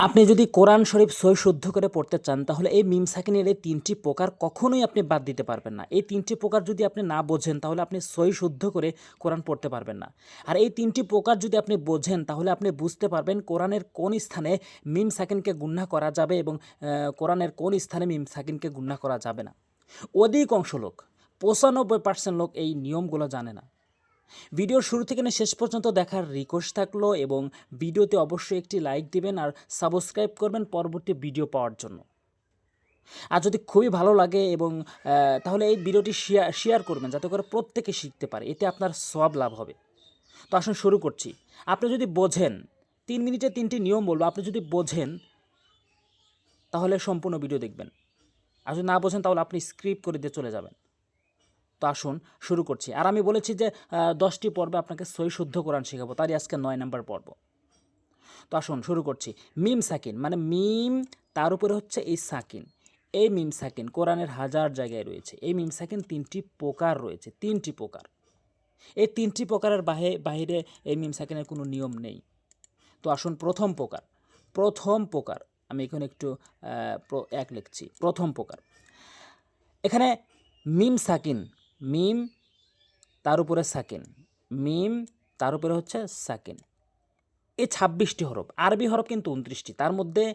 আপনি যদি কোরআন শরীফ সই শুদ্ধ করে পড়তে চান তাহলে এই মিম সাকিনের এই ৩টি প্রকার কখনোই আপনি বাদ দিতে পারবেন না। এই ৩টি প্রকার যদি আপনি না বোঝেন তাহলে আপনি সই শুদ্ধ করে কোরআন পড়তে পারবেন না। আর এই ৩টি প্রকার যদি আপনি বোঝেন তাহলে আপনি বুঝতে পারবেন কোরআনের কোন স্থানে মিম সাকিনকে গুণা করা যাবে এবং কোরআনের কোন স্থানে মিম সাকিনকে গুণা করা যাবে না। অধিকাংশ লোক ৯৫% লোক এই নিয়মগুলো জানে না। ভিডিওর শুরু থেকে শেষ পর্যন্ত দেখার রিকোয়েস্ট থাকলো এবং ভিডিওতে অবশ্যই একটি লাইক দিবেন আর সাবস্ক্রাইব করবেন পরবর্তী ভিডিও পাওয়ার জন্য। আর যদি খুবই ভালো লাগে এবং তাহলে এই ভিডিওটি শেয়ার করবেন যাতে করে প্রত্যেকে শিখতে পারে, এতে আপনার সওয়াব লাভ হবে। তো আসুন শুরু করছি। আপনি যদি বোঝেন ৩ মিনিটে ৩টি নিয়ম বলবো, আপনি যদি বোঝেন তাহলে সম্পূর্ণ ভিডিও দেখবেন, আর যদি না বোঝেন তাহলে আপনি স্কিপ করে দিয়ে চলে যাবেন। তো আসুন শুরু করছি। আর আমি বলেছি যে 10টি পর্বে আপনাকে সই শুদ্ধ কোরআন শেখাবো, তারই আজকে 9 নম্বর পর্ব। তো আসুন শুরু করছি। মিম সাকিন মানে মিম, তার উপরে হচ্ছে এই সাকিন। এই মিম সাকিন কোরআনের হাজার জায়গায় রয়েছে। এই মিম সাকিন 3টি প্রকার রয়েছে, 3টি প্রকার। এই 3টি প্রকারের বাহিরে এই মিম সাকিনের কোনো নিয়ম নেই। তো আসুন প্রথম প্রকার আমি এখানে একটু এক লিখছি। প্রথম প্রকার, এখানে মিম সাকিন, মিম তার উপরে সাকিন, মিম তার উপরে হচ্ছে সাকিন। এই ২৬টি হরফ, আরবি হরফ কিন্তু ২৯টি, তার মধ্যে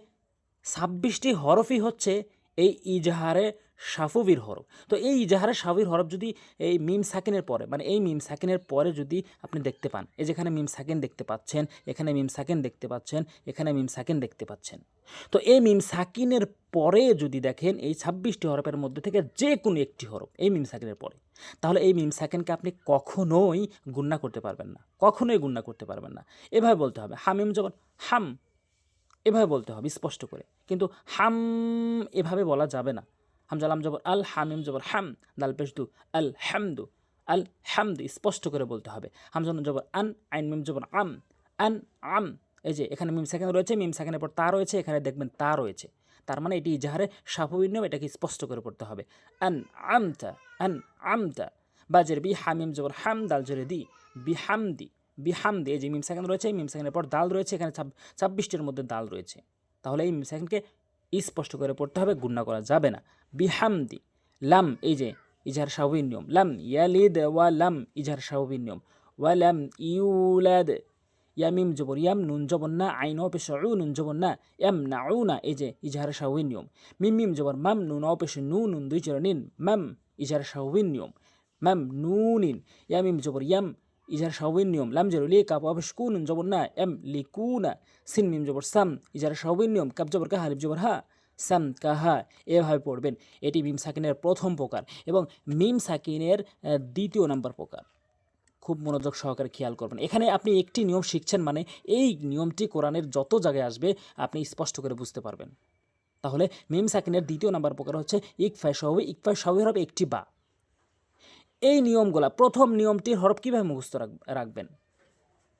২৬টি হরফই হচ্ছে এই ইজাহারে সাফুবির হরফ। তো এই ইজাহারে সাফুবির হরফ যদি এই মিম সাকিনের পরে, মানে এই মিম সাকিনের পরে যদি আপনি দেখতে পান, এই যেখানে মিম সাকিন দেখতে পাচ্ছেন, এখানে মিম সাকিন দেখতে পাচ্ছেন, এখানে মিম সাকিন দেখতে পাচ্ছেন, তো এই মিম সাকিনের পরে যদি দেখেন এই ২৬টি হরফের মধ্যে থেকে যে কোনো একটি হরফ এই মিম সাকিনের পরে, তাহলে এই মিম সাকিনকে আপনি কখনোই গুণনা করতে পারবেন না, কখনোই গুণনা করতে পারবেন না। এভাবে বলতে হবে, হামিম যখন হাম, এভাবে বলতে হবে স্পষ্ট করে। কিন্তু হাম এভাবে বলা যাবে না। হামজা লাম জবর আল, হামিম জবর হাম, দাল পেশ দু, আল হামদু, আল হামদু স্পষ্ট করে বলতে হবে। হামজা নুন জবর আন, আইন মিম জবর আম, আন আম। এই যে এখানে মিম সেকেন্ড রয়েছে, মিম সেকেন্ডের পর তা রয়েছে, এখানে দেখবেন তা রয়েছে, তার মানে এটি ইজাহারে সাফাবি নিয়ম, এটাকে স্পষ্ট করে পড়তে হবে। আন আমতা, আন আমতা, বাজের বি, হামিম জবর হাম, দাল জেরে দি, বিহামদি, বিহামদি। এই যে মিম সেকেন্ড রয়েছে, মিম সেকেন্ডের পর দাল রয়েছে, এখানে ২৬টির মধ্যে দাল রয়েছে, তাহলে এই মিম সেকেন্ডকে স্পষ্ট করে পড়তে হবে, গুণনা করা যাবে না। বিহামদি, লাম, এই যে ইজাহার স্বাভাবিক নিয়ম, লাম ইয়ালিদ ওয়া লাম ইজাহার স্বাভাবিক নিয়ম, ওয়া লাম ইউলাদ, ইয়ামিম জবর ইয়াম, নুন জবর না, আইন পেশ নুন জবর না, এম নাউ না, এই যে ইজাহার স্বাভাবিক নিয়ম। মিম মিম জবর মাম, নুন পেশ নু, নুন দুই জবর নিন, মাম ইজাহার স্বাভাবিক নিয়ম, মাম নুনিন। ইয়ামিম জবর ইয়াম ইজাহার স্বাভাবিক নিয়ম। লাম জবর লি, কাপ পেশ কু, নুন জবর না, এম লিকুনা। সিন মিম জবর সাম ইজাহার স্বাভাবিক নিয়ম, কাপ জবর কা, হালিফ জবর হা, সাম কাহা। এভাবে পড়বেন। এটি মিম সাকিনের প্রথম প্রকার এবং মিম সাকিনের ২য় নম্বর প্রকার। খুব মনোযোগ সহকারে খেয়াল করবেন। এখানে আপনি একটি নিয়ম শিখছেন, মানে এই নিয়মটি কোরআনের যত জায়গায় আসবে আপনি স্পষ্ট করে বুঝতে পারবেন। তাহলে মিম সাকিনের ২য় নম্বর প্রকার হচ্ছে ইকফায় স্বাভাবি, ইকফায় স্বাভাবিক হরফ একটি বা। এই নিয়মগুলা, প্রথম নিয়মটির হরফ কীভাবে মুখস্থ রাখবেন?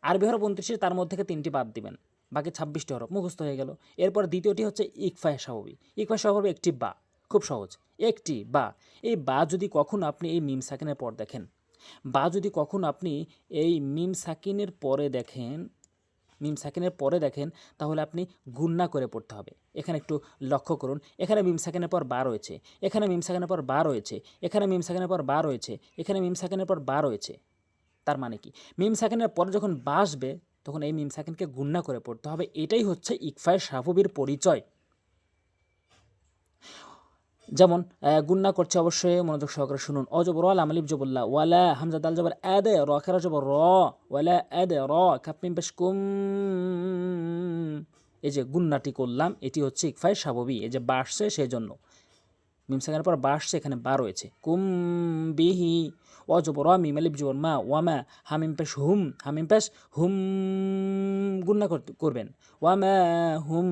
আরবি হরফ ২৯, তার মধ্যে থেকে 3টি বাদ দিবেন, বাকি ২৬টি হরফ মুখস্থ হয়ে গেল। এরপর দ্বিতীয়টি হচ্ছে ইকফায় স্বাভাবিক, ইকফায় স্বাভাবিক একটি বা, খুব সহজ, একটি বা। এই বা যদি কখনো আপনি এই মিম সাকিনের পর দেখেন, বা যদি কখনো আপনি এই মিম সাকিনের পরে দেখেন, মিম সাকিনের পরে দেখেন, তাহলে আপনি গুণনা করে পড়তে হবে। এখানে একটু লক্ষ্য করুন, এখানে মিম সাকিনের পর বা রয়েছে, এখানে মিম সাকিনের পর বা রয়েছে, এখানে মিম সাকিনের পর বা রয়েছে, এখানে মিম সাকিনের পর বা রয়েছে। তার মানে কি, মিম সাকিনের পরে যখন বা আসবে তখন এই মিম সাকিনকে গুণনা করে পড়তে হবে। এটাই হচ্ছে ইকফায় সাফবির পরিচয়। যেমন গুণনা করছে, অবশ্যই মনোযোগ সহকারে শুনুন। অজবর আল, আমলিফ জবল্লা, ওয়ালা, হামজা দাল জবর আদে, র খেরা জবর র, ওয়ালা আদে র, কাপ মিম পেশ কুম। এই যে গুণনাটি করলাম, এটি হচ্ছে ইকফায় সাববি। এই যে বা আসছে সেই জন্য, মিম সাকিনের পর বা আসছে, এখানে বা রয়েছে। কুম বিহি, অজবর মিম, আলিফ জবর মা, ওয়ামা, হামিম পেশ হুম, হামিম পেশ হুম, গুণনা করবেন। ওয়ামা হুম,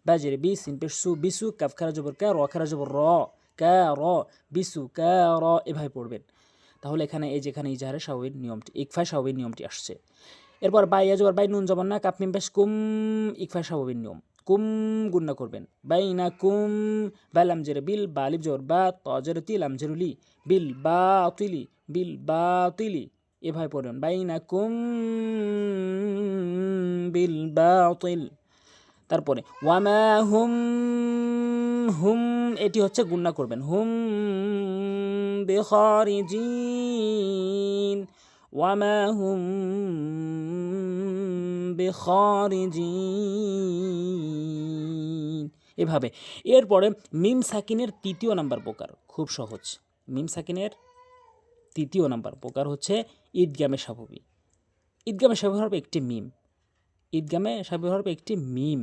বাজের বি, সিন পেশ সু, বিসু, কাফ খারা জবর কা, র খারা জবর র, কা র, বিসু কা র, এভাবে পড়বেন। তাহলে এখানে এই যেখানে ইজাহারের স্বাভাবিক নিয়মটি, ইকফায় স্বাভাবিক নিয়মটি আসছে। এরপর বাই জবর বাই, নুন জবর না, কাপ মিম পেশ কুম, ইকফায় স্বাভাবিক নিয়ম, কুম গুণনা করবেন। বাইনা কুম, বালাম জেরে বিল, বালিব জবর বা, তজের তিল, আমজেরুলি, বিল বা তিলি, বিল বা তিলি, এভাবে পড়বেন। বাইনা কুম বিল বা তিল। তারপরে ওয়ামা হুম, হুম এটি হচ্ছে গুণনা করবেন, হুম বিখারিজিন, ওয়ামা হুম বিখারিজিন, এভাবে। এরপরে মিম সাকিনের তৃতীয় নাম্বার প্রকার, খুব সহজ। মিম সাকিনের তৃতীয় নাম্বার প্রকার হচ্ছে ঈদগামে সাববী। ঈদগামে সাববী হরফ একটি মিম, ঈদগামে সাববী হরফ একটি মিম।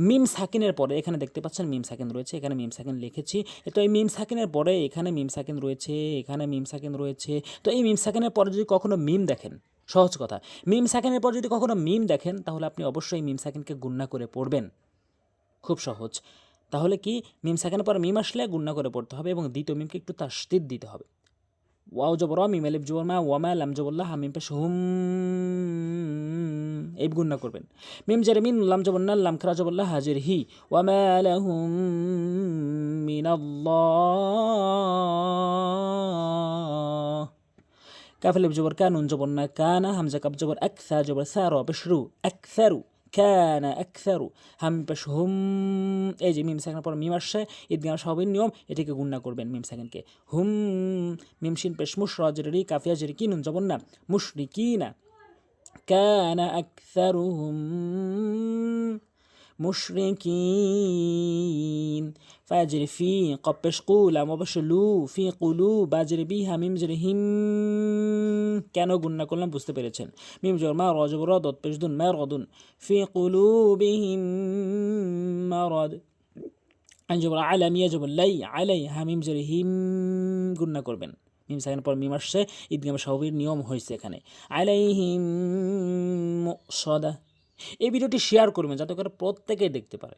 মিম সাকিনের পরে এখানে দেখতে পাচ্ছেন মিম সাকিন রয়েছে, এখানে মিম সাকিন লিখেছি। তো এই মিম সাকিনের পরে এখানে মিম সাকিন রয়েছে, এখানে মিম সাকিন রয়েছে। তো এই মিম সাকিনের পরে যদি কখনো মিম দেখেন, সহজ কথা, মিম সাকিনের পর যদি কখনো মিম দেখেন তাহলে আপনি অবশ্যই মিম সাকিনকে গুণনা করে পড়বেন, খুব সহজ। তাহলে কি, মিম সাকিনের পর মিম আসলে গুণনা করে পড়তে হবে এবং দ্বিতীয় মিমকে একটু তাসদীদ দিতে হবে। ওয়াও জবর ওয়া, মিম আলিফ জবর মা, ওয়ামা লাম জবর লা, হামিম পেশ হুম, এই গুণনা করবেন। মিম জের মিন, লাম জবর না, লাম খারা জবর লা, হাজির হি, ওয়ামা লাহুম মিনাল্লাহ। কাফ আলিফ জবর কা, নুন জবর না, কানা, হামজা কাফ জবর আক, সা জবর সা, র পেশ রু, আকসারু, কানা আকসারু, হাম পেশ হুম। এই যে মিম সাকিনের পর মিম আসছে, ঈদগাম সাববীর নিয়ম, এটিকে গুণনা করবেন মিম সাকিনকে। হুম, মিম শিন পেশ মুশ, র জের রি, কাফিয়া জের কি, নুন জবর না, মুশরিকিনা, কানা আকসারুহুম মুশরিকিন, ফাজর ফি, কফ পেশ কু, লাম পেশ লু, ফি কুলু, বাজর বি, হামিম জের হিম। কেন গুণনা করলাম বুঝতে পেরেছেন। মিম জবর মা, র জবর র, দত পেশ দুন, মারদুন, ফি কুলুবিহিম মারাদ, আইন জবর আলা, মিয়া জবর লাই, আলাই, হামিম জের হিম, গুণনা করবেন। মিম সাকিনের পর মিম আসছে, ঈদগামে সাববীর নিয়ম হয়েছে এখানে। আলাইহিম মুসদা। এই ভিডিওটি শেয়ার করবেন যাতে করে প্রত্যেকেই দেখতে পারে,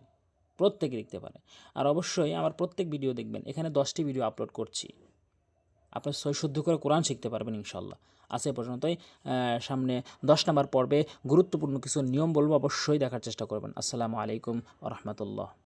প্রত্যেকে দেখতে পারে। আর অবশ্যই আমার প্রত্যেক ভিডিও দেখবেন, এখানে 10টি ভিডিও আপলোড করছি, আপনার সই শুদ্ধ করে কোরআন শিখতে পারবেন ইনশাল্লাহ। আজ এ পর্যন্তই। সামনে 10 নম্বর পর্বে গুরুত্বপূর্ণ কিছু নিয়ম বলবো, অবশ্যই দেখার চেষ্টা করবেন। আসসালামু আলাইকুম ওয়া রাহমাতুল্লাহ।